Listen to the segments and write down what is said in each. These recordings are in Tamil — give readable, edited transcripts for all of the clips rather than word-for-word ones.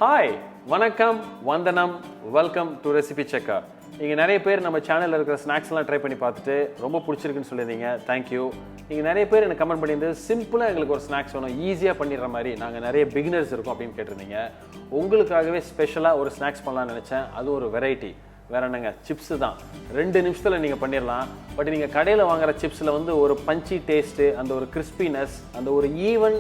ஹாய், வணக்கம், வந்தனம், வெல்கம் டு Recipecheckr. இங்கே நிறைய பேர் நம்ம சேனலில் இருக்கிற ஸ்நாக்ஸ்லாம் ட்ரை பண்ணி பார்த்துட்டு ரொம்ப பிடிச்சிருக்குன்னு சொல்லியிருந்தீங்க. தேங்க்யூ. இங்கே நிறைய பேர் எனக்கு கமெண்ட் பண்ணியிருந்து சிம்பிளாக எங்களுக்கு ஒரு ஸ்நாக்ஸ் வேணும், ஈஸியாக பண்ணிடுற மாதிரி, நாங்கள் நிறைய பிகினர்ஸ் இருக்கோம் அப்படின்னு கேட்டிருந்தீங்க. உங்களுக்காகவே ஸ்பெஷலாக ஒரு ஸ்நாக்ஸ் பண்ணலாம்னு நினச்சேன். அது ஒரு வெரைட்டி. வேற என்னங்க, சிப்ஸு தான். 2 நிமிஷத்தில் நீங்கள் பண்ணிடலாம். பட் நீங்கள் கடையில் வாங்குகிற சிப்ஸில் வந்து ஒரு பஞ்சி டேஸ்ட்டு, அந்த ஒரு கிறிஸ்பினஸ், அந்த ஒரு ஈவன்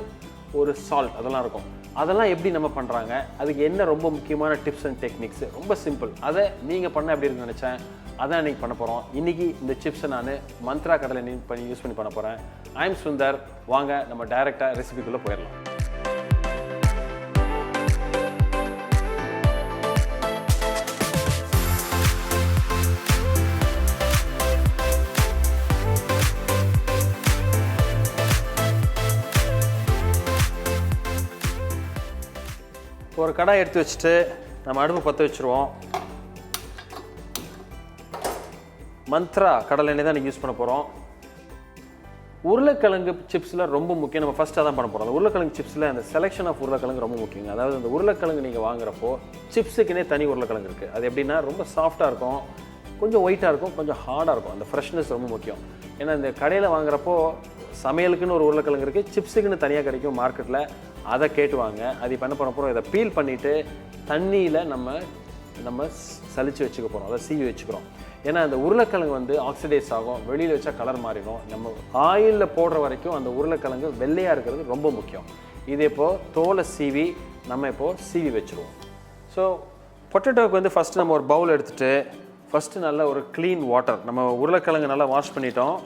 ஒரு சால்ட் அதெல்லாம் இருக்கும். அதெல்லாம் எப்படி நம்ம பண்ணுறாங்க, அதுக்கு என்ன ரொம்ப முக்கியமான டிப்ஸ் அண்ட் டெக்னிக்ஸ், ரொம்ப சிம்பிள். அதை நீங்கள் பண்ண எப்படி இருக்குன்னு நினச்சேன். அதான் இன்றைக்கி பண்ண போகிறோம். இன்றைக்கி இந்த சிப்ஸை நான் மந்த்ரா கடையில் யூஸ் பண்ணி பண்ண போகிறேன். I am Sundar. வாங்க நம்ம டைரெக்டாக ரெசிபிக்குள்ளே போயிடலாம். ஒரு கடாய் எடுத்து வச்சுட்டு நம்ம அடுப்பு பற்ற வச்சுருவோம். மந்த்ரா கடலை எண்ணெய் தான் இன்றைக்கி யூஸ் பண்ண போகிறோம். உருளைக்கிழங்கு சிப்ஸில் ரொம்ப முக்கியம். நம்ம ஃபஸ்ட்டாக தான் பண்ண போகிறோம். அந்த உருளைக்கிழங்கு சிப்ஸில் அந்த செலெக்ஷன் ஆஃப் உருளைக்கிழங்கு ரொம்ப முக்கியங்க. அதாவது அந்த உருளைக்கிழங்கு நீங்கள் வாங்குறப்போ சிப்ஸுக்குன்னே தனி உருளைக்கிழங்கு இருக்குது. அது எப்படின்னா ரொம்ப சாஃப்டாக இருக்கும், கொஞ்சம் ஒயிட்டாக இருக்கும், கொஞ்சம் ஹார்டாக இருக்கும். அந்த ஃப்ரெஷ்னஸ் ரொம்ப முக்கியம். ஏன்னா இந்த கடையில் வாங்குறப்போ சமையலுக்குன்னு ஒரு உருளைக்கிழங்கு இருக்குது, சிப்ஸுக்குன்னு தனியாக கிடைக்கும் மார்க்கெட்டில். அதை கேட்டுவாங்க. அது இப்போ என்ன பண்ண போகிறோம், இதை பீல் பண்ணிவிட்டு தண்ணியில் நம்ம சலிச்சு வச்சுக்க போகிறோம், அதை சீவி வச்சுக்கிறோம். ஏன்னா அந்த உருளைக்கிழங்கு வந்து ஆக்சிடைஸ் ஆகும், வெளியில் வச்சா கலர் மாறிடும். நம்ம ஆயிலில் போடுற வரைக்கும் அந்த உருளைக்கிழங்கு வெள்ளையாக இருக்கிறது ரொம்ப முக்கியம். இது இப்போது தோலை சீவி நம்ம இப்போது சீவி வச்சுருவோம். ஸோ பொட்டேட்டோவுக்கு வந்து ஃபஸ்ட்டு நம்ம ஒரு பவுல் எடுத்துகிட்டு ஃபஸ்ட்டு நல்ல ஒரு க்ளீன் வாட்டர், நம்ம உருளைக்கிழங்கு நல்லா வாஷ் பண்ணிட்டோம்.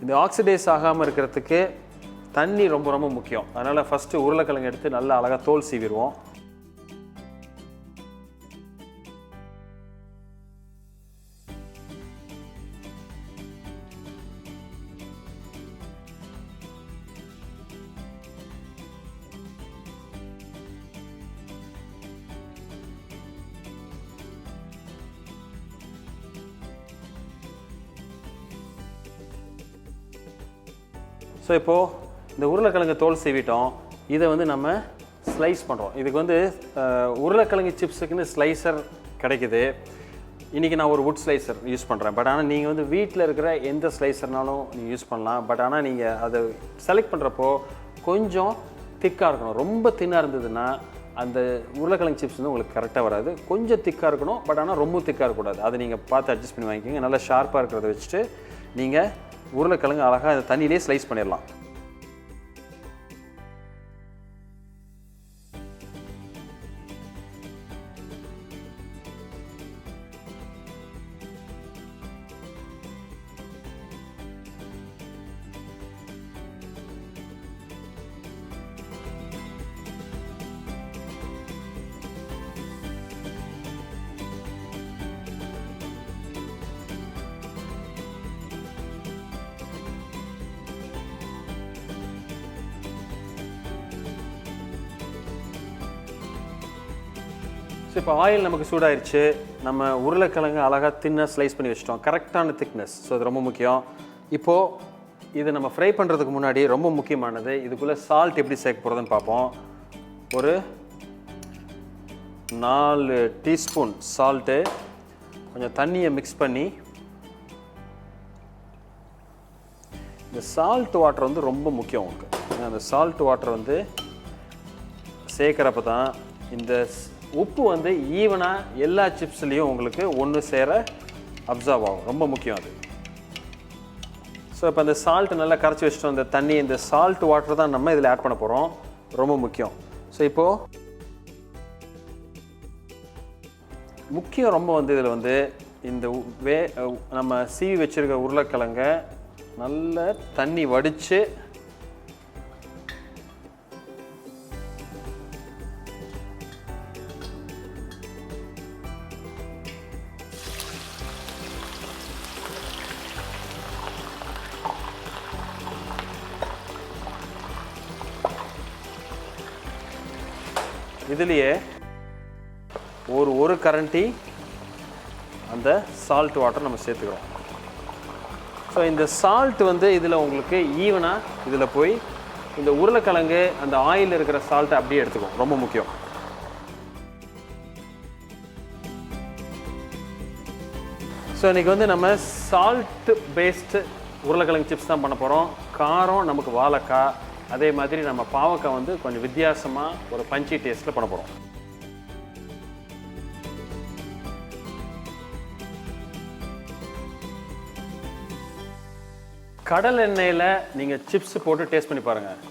இந்த ஆக்சிடைஸ் ஆகாமல் இருக்கிறதுக்கு தண்ணி ரொம்ப ரொம்ப முக்கியம். அதனால் ஃபஸ்ட்டு உருளைக்கிழங்கு எடுத்து நல்லா அழகாக தோல் சீவிடுவோம். ஸோ இப்போது இந்த உருளைக்கிழங்கு தோல் சீவிட்டோம். இதை வந்து நம்ம ஸ்லைஸ் பண்ணுறோம். இதுக்கு வந்து உருளைக்கிழங்கு சிப்ஸுக்குன்னு ஸ்லைசர் கிடைக்குது. இன்றைக்கி நான் ஒரு வுட் ஸ்லைசர் யூஸ் பண்ணுறேன். பட் ஆனால் நீங்கள் வந்து வீட்டில் இருக்கிற எந்த ஸ்லைசர்னாலும் நீங்கள் யூஸ் பண்ணலாம். பட் ஆனால் நீங்கள் அதை செலக்ட் பண்ணுறப்போ கொஞ்சம் திக்காக இருக்கணும். ரொம்ப தின்னாக இருந்ததுன்னா அந்த உருளைக்கிழங்கு சிப்ஸ் வந்து உங்களுக்கு கரெக்டாக வராது. கொஞ்சம் திக்காக இருக்கணும், பட் ஆனால் ரொம்ப திக்காக இருக்கக்கூடாது. அதை நீங்கள் பார்த்து அட்ஜஸ்ட் பண்ணி வாங்கிக்கோங்க. நல்லா ஷார்ப்பாக இருக்கிறத வச்சுட்டு நீங்கள் உருளைக்கிழங்கு அழகாக அந்த தண்ணியிலே ஸ்லைஸ் பண்ணிடலாம். ஸோ இப்போ ஆயில் நமக்கு சூடாயிருச்சு. நம்ம உருளைக்கிழங்கு அழகாக தின்னாக ஸ்லைஸ் பண்ணி வச்சிட்டோம், கரெக்டான திக்னஸ். ஸோ அது ரொம்ப முக்கியம். இப்போது இதை நம்ம ஃப்ரை பண்ணுறதுக்கு முன்னாடி ரொம்ப முக்கியமானது, இதுக்குள்ளே சால்ட் எப்படி சேர்க்க போகிறதுன்னு பார்ப்போம். ஒரு 4 டீஸ்பூன் சால்ட்டு, கொஞ்சம் தண்ணியை மிக்ஸ் பண்ணி. இந்த சால்ட் வாட்டர் வந்து ரொம்ப முக்கியம் உங்களுக்கு. ஏன்னா அந்த சால்ட் வாட்டர் வந்து சேர்க்குறப்ப தான் இந்த உப்பு வந்து ஈவனாக எல்லா சிப்ஸ்லேயும் உங்களுக்கு ஒன்று சேர அப்சர்வ் ஆகும். ரொம்ப முக்கியம் அது. ஸோ இப்போ அந்த சால்ட்டு நல்லா கரைச்சி வச்சுட்டோம். இந்த தண்ணி, இந்த சால்ட் வாட்டர் தான் நம்ம இதில் ஆட் பண்ண போகிறோம். ரொம்ப முக்கியம். ஸோ இப்போது முக்கியம் ரொம்ப வந்து இதில் வந்து இந்த நம்ம சீவி வச்சுருக்க உருளைக்கிழங்கை நல்ல தண்ணி வடித்து இதுலேயே ஒரு கரண்டி அந்த சால்ட் வாட்டர் நம்ம சேர்த்துக்கிறோம். ஸோ இந்த சால்ட் வந்து இதில் உங்களுக்கு ஈவனாக இதில் போய் இந்த உருளைக்கிழங்கு அந்த ஆயில் இருக்கிற சால்ட்டை அப்படியே எடுத்துக்கும். ரொம்ப முக்கியம். ஸோ இன்றைக்கி வந்து நம்ம சால்ட் பேஸ்டு உருளைக்கிழங்கு சிப்ஸ் தான் பண்ண போகிறோம். காரம் நமக்கு வாழைக்காய், அதே மாதிரி நம்ம பாவக்காய் வந்து கொஞ்சம் வித்தியாசமாக ஒரு பஞ்சி டேஸ்ட்டில் பண்ண போகிறோம். கடல் எண்ணெயில் நீங்கள் சிப்ஸ் போட்டு டேஸ்ட் பண்ணி பாருங்கள்.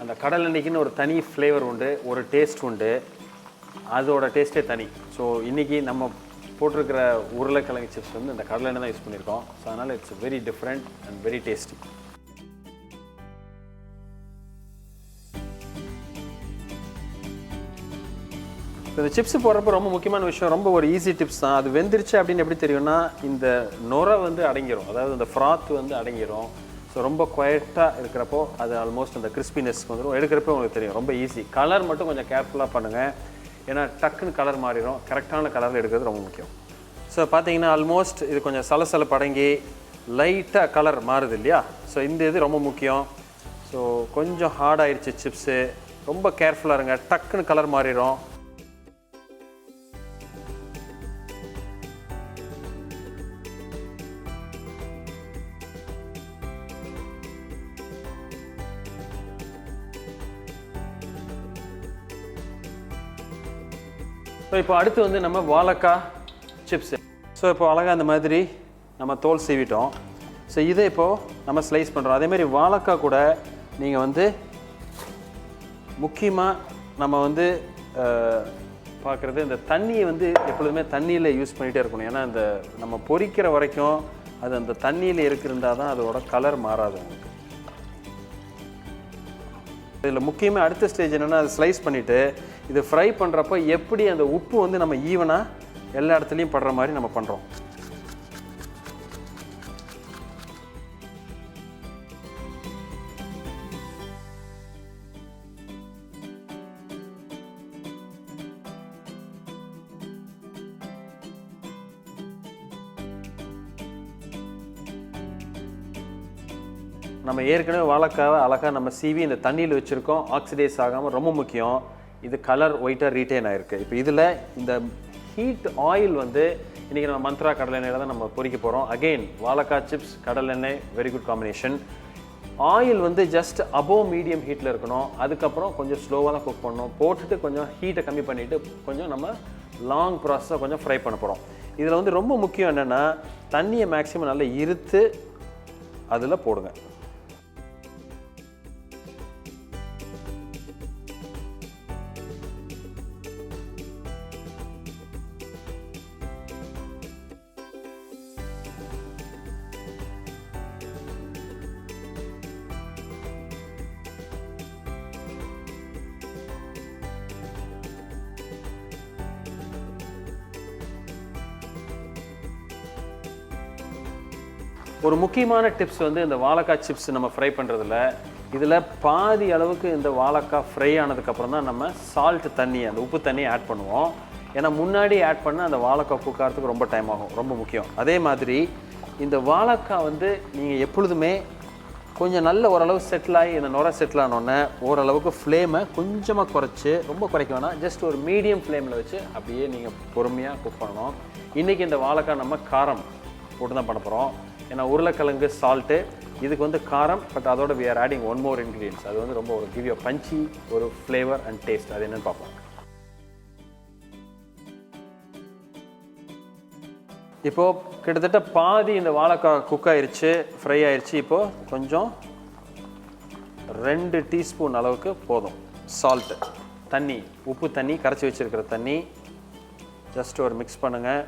அந்த கடல் எண்ணெய்க்குன்னு ஒரு தனி ஃப்ளேவர் உண்டு, ஒரு டேஸ்ட் உண்டு, அதோட டேஸ்ட்டே தனி. ஸோ இன்றைக்கி நம்ம போட்டிருக்கிற உருளைக்கிழங்கு சிப்ஸ் வந்து இந்த கடலை எண்ணெய் தான் யூஸ் பண்ணியிருக்கோம். ஸோ அதனால் it's very different and very tasty. இந்த சிப்ஸ் போடுறப்ப ரொம்ப முக்கியமான விஷயம், ரொம்ப ஒரு ஈஸி டிப்ஸ் தான். அது வெந்துருச்சு அப்படின்னு எப்படி தெரியும்னா, இந்த நுரை வந்து அடங்கிடும், அதாவது இந்த ஃப்ராத் வந்து அடங்கிடும். ஸோ ரொம்ப குவைட்டாக இருக்கிறப்போ அது ஆல்மோஸ்ட் அந்த கிறிஸ்பினஸ்க்கு வந்துடும். எடுக்கிறப்போ உங்களுக்கு தெரியும், ரொம்ப ஈஸி. கலர் மட்டும் கொஞ்சம் கேர்ஃபுல்லாக பண்ணுங்கள், ஏன்னா டக்குன்னு கலர் மாறிடும். கரெக்டான கலரில் எடுக்கிறது ரொம்ப முக்கியம். ஸோ பார்த்தீங்கன்னா ஆல்மோஸ்ட் இது கொஞ்சம் சலசலப்பு அடங்கி லைட்டாக கலர் மாறுது இல்லையா? ஸோ இந்த இது ரொம்ப முக்கியம். ஸோ கொஞ்சம் ஹார்டாகிடுச்சு சிப்ஸு, ரொம்ப கேர்ஃபுல்லாக இருங்க, டக்குன்னு கலர் மாறிடும். ஸோ இப்போ அடுத்து வந்து நம்ம வாழைக்காய் சிப்ஸு. ஸோ இப்போ அழகாக அந்த மாதிரி நம்ம தோல் சீவிட்டோம். ஸோ இதை இப்போது நம்ம ஸ்லைஸ் பண்ணுறோம். அதேமாதிரி வாழைக்காய் கூட நீங்கள் வந்து முக்கியமாக நம்ம வந்து பார்க்குறது, இந்த தண்ணியை வந்து எப்பொழுதுமே தண்ணியில் யூஸ் பண்ணிகிட்டே இருக்கணும். ஏன்னா இந்த நம்ம பொரிக்கிற வரைக்கும் அது அந்த தண்ணியில் இருந்தால் தான் அதோட கலர் மாறாது உங்களுக்கு. இதில் முக்கியமாக அடுத்த ஸ்டேஜ் என்னென்னா, அதை ஸ்லைஸ் பண்ணிவிட்டு இது ஃப்ரை பண்ணுறப்போ எப்படி அந்த உப்பு வந்து நம்ம ஈவனாக எல்லா இடத்துலையும் படுற மாதிரி நம்ம பண்ணுறோம். நம்ம ஏற்கனவே வாழைக்காவை அழகாக நம்ம சீவி இந்த தண்ணியில் வச்சுருக்கோம், ஆக்சிடைஸ் ஆகாமல், ரொம்ப முக்கியம். இது கலர் ஒயிட்டாக ரீட்டைன் ஆகிருக்கு. இப்போ இதில் இந்த ஹீட் ஆயில் வந்து இன்றைக்கி நம்ம மந்த்ரா கடலை எண்ணெயில் தான் நம்ம பொரிக்க போகிறோம். அகெயின் வாழைக்காய் சிப்ஸ், கடல் எண்ணெய், வெரி குட் காம்பினேஷன். ஆயில் வந்து ஜஸ்ட் அபோவ் மீடியம் ஹீட்டில் இருக்கணும். அதுக்கப்புறம் கொஞ்சம் ஸ்லோவாக தான் குக் பண்ணணும். போட்டுட்டு கொஞ்சம் ஹீட்டை கம்மி பண்ணிவிட்டு கொஞ்சம் நம்ம லாங் ப்ராசஸாக கொஞ்சம் ஃப்ரை பண்ண போகிறோம். இதில் வந்து ரொம்ப முக்கியம் என்னென்னா, தண்ணியை மேக்ஸிமம் நல்லா இருத்து அதில் போடுங்க. ஒரு முக்கியமான டிப்ஸ் வந்து இந்த வாழைக்காய் சிப்ஸ் நம்ம ஃப்ரை பண்ணுறதுல, இதில் பாதி அளவுக்கு இந்த வாழைக்காய் ஃப்ரை ஆனதுக்கப்புறம் தான் நம்ம சால்ட் தண்ணி, அந்த உப்பு தண்ணியை ஆட் பண்ணுவோம். ஏன்னா முன்னாடி ஆட் பண்ணால் அந்த வாழைக்காய் குக்காரத்துக்கு ரொம்ப டைம் ஆகும், ரொம்ப முக்கியம். அதே மாதிரி இந்த வாழைக்காய் வந்து நீங்கள் எப்பொழுதுமே கொஞ்சம் நல்ல ஓரளவு செட்டில் ஆகி இந்த நுரை செட்டில் ஆனோடனே ஓரளவுக்கு ஃப்ளேமை கொஞ்சமாக குறைச்சி, ரொம்ப குறைக்க வேணாம், ஜஸ்ட் ஒரு மீடியம் ஃப்ளேமில் வச்சு அப்படியே நீங்கள் பொறுமையாக குக் பண்ணணும். இன்றைக்கி இந்த வாழைக்காய் நம்ம காரம் போட்டு தான் பண்ண போகிறோம். ஏன்னா உருளைக்கிழங்கு சால்ட்டு, இதுக்கு வந்து காரம், பட் அதோட we are adding one more ingredients. அது வந்து ரொம்ப ஒரு give you a punchy ஒரு ஃப்ளேவர் அண்ட் டேஸ்ட். அது என்னன்னு பார்ப்போம். இப்போது கிட்டத்தட்ட பாதி இந்த வாழைக்காய் குக் ஆயிடுச்சு, ஃப்ரை ஆயிடுச்சு. இப்போது கொஞ்சம் 2 டீஸ்பூன் அளவுக்கு போதும் சால்ட்டு, தண்ணி, உப்பு தண்ணி, கரைச்சி வச்சுருக்கிற தண்ணி. ஜஸ்ட் ஒரு மிக்ஸ் பண்ணுங்கள்.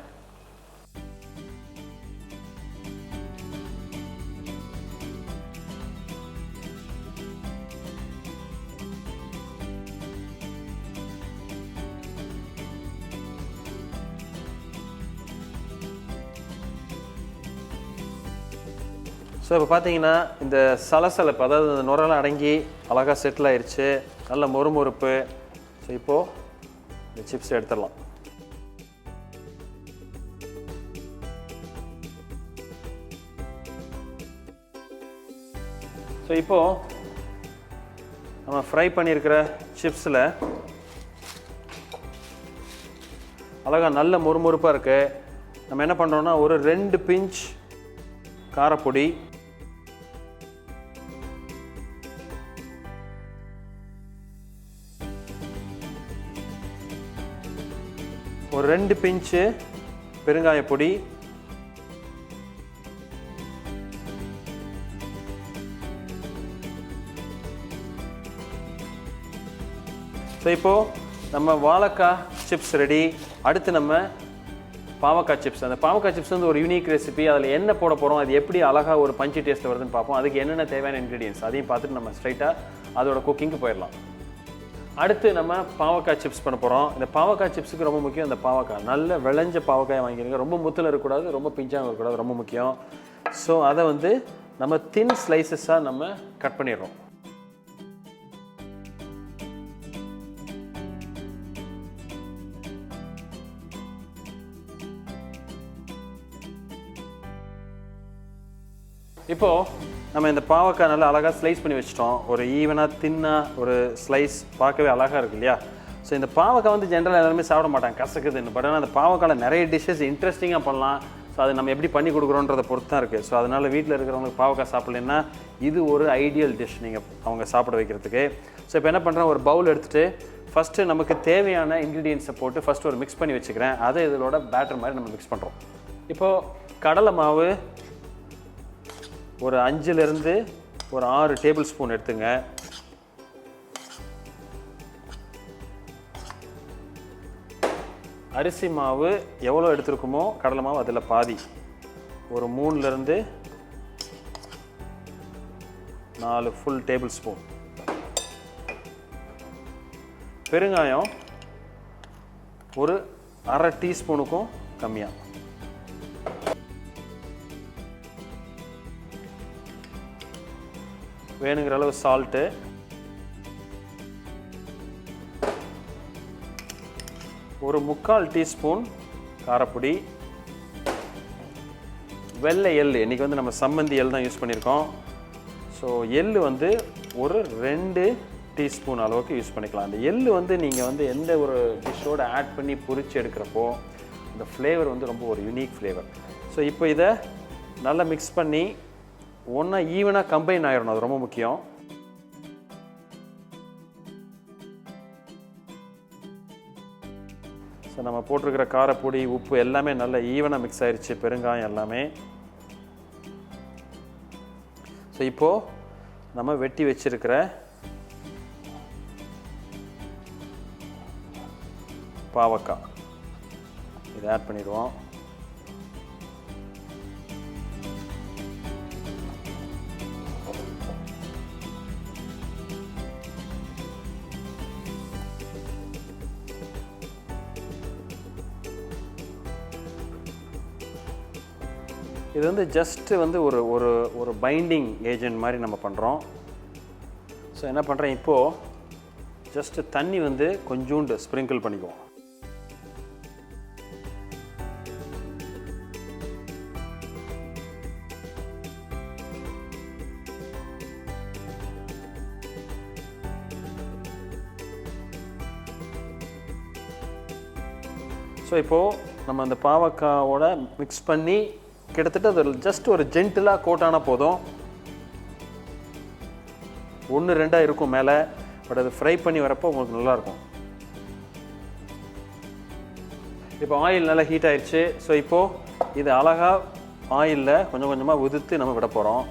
ஸோ இப்போ பார்த்தீங்கன்னா இந்த சலசலப்பு, அதாவது இந்த நுரெல்லாம் அடங்கி அழகாக செட்டில் ஆயிடுச்சு, நல்ல மொறுமொறுப்பு. ஸோ இப்போது இந்த சிப்ஸ் எடுத்துடலாம். ஸோ இப்போது நம்ம ஃப்ரை பண்ணியிருக்கிற சிப்ஸில் அழகாக நல்ல மொறுமொறுப்பாக இருக்குது. நம்ம என்ன பண்ணுறோன்னா ஒரு 2 பிஞ்ச் காரப்பொடி, ஒரு 2 பிஞ்சு பெருங்காயப்பொடி, ஸோ இப்போது நம்ம வாழைக்காய் சிப்ஸ் ரெடி. அடுத்து நம்ம பாவக்காய் சிப்ஸ். அந்த பாவக்காய் சிப்ஸ் வந்து ஒரு யூனிக் ரெசிபி. அதில் என்ன போட போகிறோம், அது எப்படி அழகாக ஒரு பஞ்சு டேஸ்ட் வருதுன்னு பார்ப்போம். அதுக்கு என்னென்ன தேவையான இன்க்ரீடியன்ஸ் அதையும் பார்த்துட்டு நம்ம ஸ்ட்ரைட்டாக அதோட குக்கிங்க்கு போயிடலாம். அடுத்து நம்ம பாவக்காய் சிப்ஸ் பண்ண போகிறோம். இந்த பாவக்காய் சிப்ஸுக்கு ரொம்ப முக்கியம் இந்த பாவக்காய். நல்ல விளைஞ்ச பாவக்காய் வாங்கிடுங்க. ரொம்ப முத்தில் இருக்கக்கூடாது, ரொம்ப பிஞ்சாக இருக்கக்கூடாது, ரொம்ப முக்கியம். ஸோ அதை வந்து நம்ம தின் ஸ்லைசஸாக நம்ம கட் பண்ணிடுறோம். இப்போது நம்ம இந்த பாவக்காய் நல்லா அழகாக ஸ்லைஸ் பண்ணி வச்சிட்டோம். ஒரு ஈவனாக தின்னாக ஒரு ஸ்லைஸ் பார்க்கவே அழகாக இருக்குது இல்லையா? ஸோ இந்த பாவக்காய் வந்து ஜென்ரலாக எல்லாருமே சாப்பிட மாட்டாங்க, கசக்குதுன்னு. பட் ஆனால் அந்த பாவக்காயில் நிறைய டிஷ்ஷஸ் இன்ட்ரெஸ்டிங்காக பண்ணலாம். ஸோ அது நம்ம எப்படி பண்ணி கொடுக்குறோன்றதை பொறுத்து தான் இருக்குது. ஸோ அதனால் வீட்டில் இருக்கிறவங்களுக்கு பாவக்காய் சாப்பிட்லன்னா இது ஒரு ஐடியல் டிஷ் நீங்கள் அவங்க சாப்பிட வைக்கிறதுக்கு. ஸோ இப்போ என்ன பண்ணுறேன், ஒரு பவுல் எடுத்துகிட்டு ஃபஸ்ட்டு நமக்கு தேவையான இன்க்ரீடியன்ஸை போட்டு ஃபஸ்ட்டு ஒரு மிக்ஸ் பண்ணி வச்சுக்கிறேன். அதை இதோட பேட்டர் மாதிரி நம்ம மிக்ஸ் பண்ணுறோம். இப்போது கடலை மாவு ஒரு 5லேருந்து ஒரு 6 டேபிள் ஸ்பூன் எடுத்துங்க. அரிசி மாவு எவ்வளோ எடுத்துருக்குமோ கடலை மாவு அதில் பாதி, ஒரு 3லேருந்து 4 ஃபுல் டேபிள் ஸ்பூன். பெருங்காயம் ஒரு 1/2 டீஸ்பூனுக்கும் கம்மியாக. வேணுங்கிற அளவு சால்ட்டு, ஒரு 3/4 டீஸ்பூன் காரப்பொடி, வெள்ளை எள். இன்றைக்கி வந்து நம்ம சம்மந்தி எள் தான் யூஸ் பண்ணியிருக்கோம். ஸோ எள் வந்து ஒரு 2 டீஸ்பூன் அளவுக்கு யூஸ் பண்ணிக்கலாம். அந்த எள் வந்து நீங்கள் வந்து எந்த ஒரு டிஷ்ஷோடு ஆட் பண்ணி பொரிச்சு எடுக்கிறப்போ இந்த ஃப்ளேவர் வந்து ரொம்ப ஒரு யூனிக் ஃப்ளேவர். ஸோ இப்போ இதை நல்லா மிக்ஸ் பண்ணி ஒன்றா ஈவனாக கம்பைன் ஆகிடணும். அது ரொம்ப முக்கியம். ஸோ நம்ம போட்டிருக்கிற காரப்பொடி, உப்பு எல்லாமே நல்லா ஈவனாக மிக்ஸ் ஆயிடுச்சு, பெருங்காயம் எல்லாமே. ஸோ இப்போது நம்ம வெட்டி வச்சிருக்கிற பாவக்காய் இதை ஆட் பண்ணிடுவோம். இது வந்து ஜஸ்ட்டு வந்து ஒரு ஒரு ஒரு பைண்டிங் ஏஜென்ட் மாதிரி நம்ம பண்ணுறோம். ஸோ என்ன பண்ணுறேன், இப்போது ஜஸ்ட்டு தண்ணி வந்து கொஞ்சோண்டு ஸ்ப்ரிங்கிள் பண்ணிக்குவோம். ஸோ இப்போது நம்ம அந்த பாவக்காவோட மிக்ஸ் பண்ணி கிட்டத்தட்ட அது ஜஸ்ட் ஒரு ஜென்டிலாக கோட்டானா போதும். 1-2 இருக்கும் மேலே, பட் அது ஃப்ரை பண்ணி வரப்போ உங்களுக்கு நல்லாயிருக்கும். இப்போ ஆயில் நல்லா ஹீட் ஆயிடுச்சு. ஸோ இப்போது இது அழகாக ஆயிலில் கொஞ்சம் கொஞ்சமாக உதிர்த்து நம்ம விட போகிறோம்.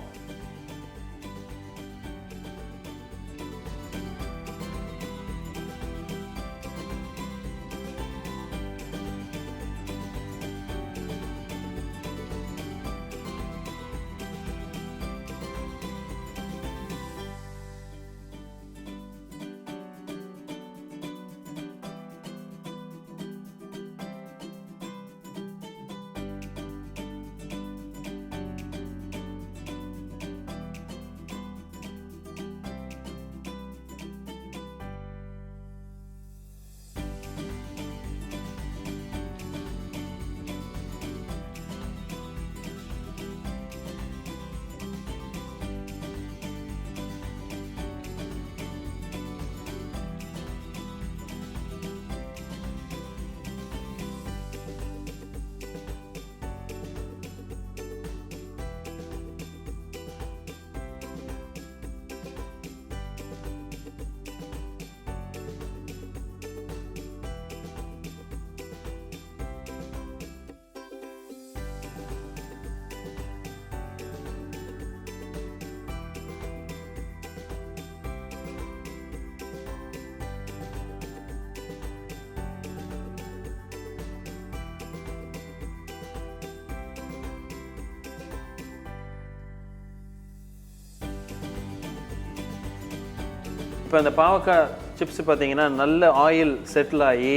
இப்போ அந்த பாவக்காய் சிப்ஸ் பார்த்தீங்கன்னா நல்ல ஆயில் செட்டில் ஆகி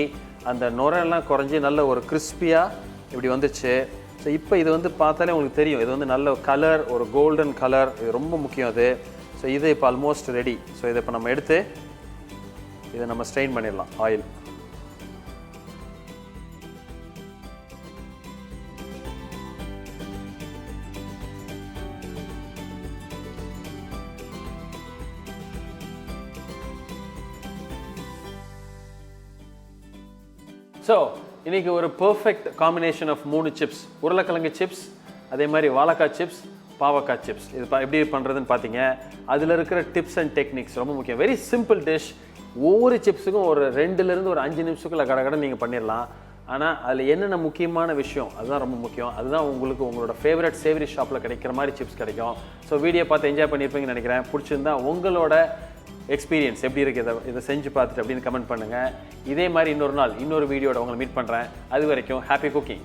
அந்த நுரெல்லாம் குறைஞ்சி நல்ல ஒரு கிறிஸ்பியாக இப்படி வந்துச்சு. ஸோ இப்போ இது வந்து பார்த்தாலே உங்களுக்கு தெரியும், இது வந்து நல்ல கலர், ஒரு கோல்டன் கலர், இது ரொம்ப முக்கியம் அது. ஸோ இது இப்போ ஆல்மோஸ்ட் ரெடி. ஸோ இதை இப்போ நம்ம எடுத்து இதை நம்ம ஸ்ட்ரெயின் பண்ணிடலாம் ஆயில். ஸோ இன்றைக்கி ஒரு பர்ஃபெக்ட் காம்பினேஷன் ஆஃப் 3 சிப்ஸ், உருளைக்கிழங்கு சிப்ஸ், அதே மாதிரி வாழைக்காய் சிப்ஸ், பாவக்காய் சிப்ஸ். இது எப்படி பண்ணுறதுன்னு பார்த்தீங்க. அதில் இருக்கிற டிப்ஸ் அண்ட் டெக்னிக்ஸ் ரொம்ப முக்கியம். Very simple dish. ஒவ்வொரு சிப்ஸுக்கும் ஒரு 2லேருந்து ஒரு 5 நிமிஷத்துக்குள்ள கடை நீங்கள் பண்ணிடலாம். ஆனால் அதில் என்னென்ன முக்கியமான விஷயம் அதுதான் ரொம்ப முக்கியம். அதுதான் உங்களுக்கு உங்களோட ஃபேவரட் சேவரி ஷாப்பில் கிடைக்கிற மாதிரி சிப்ஸ் கிடைக்கும். ஸோ வீடியோ பார்த்து என்ஜாய் பண்ணியிருப்பீங்கன்னு நினைக்கிறேன். பிடிச்சிருந்தா உங்களோட எக்ஸ்பீரியன்ஸ் எப்படி இருக்குது இதை செஞ்சு பார்த்துட்டு அப்படின்னு கமெண்ட் பண்ணுங்கள். இதே மாதிரி இன்னொரு நாள் இன்னொரு வீடியோட உங்களை மீட் பண்ணுறேன். அது வரைக்கும் ஹாப்பி குக்கிங்.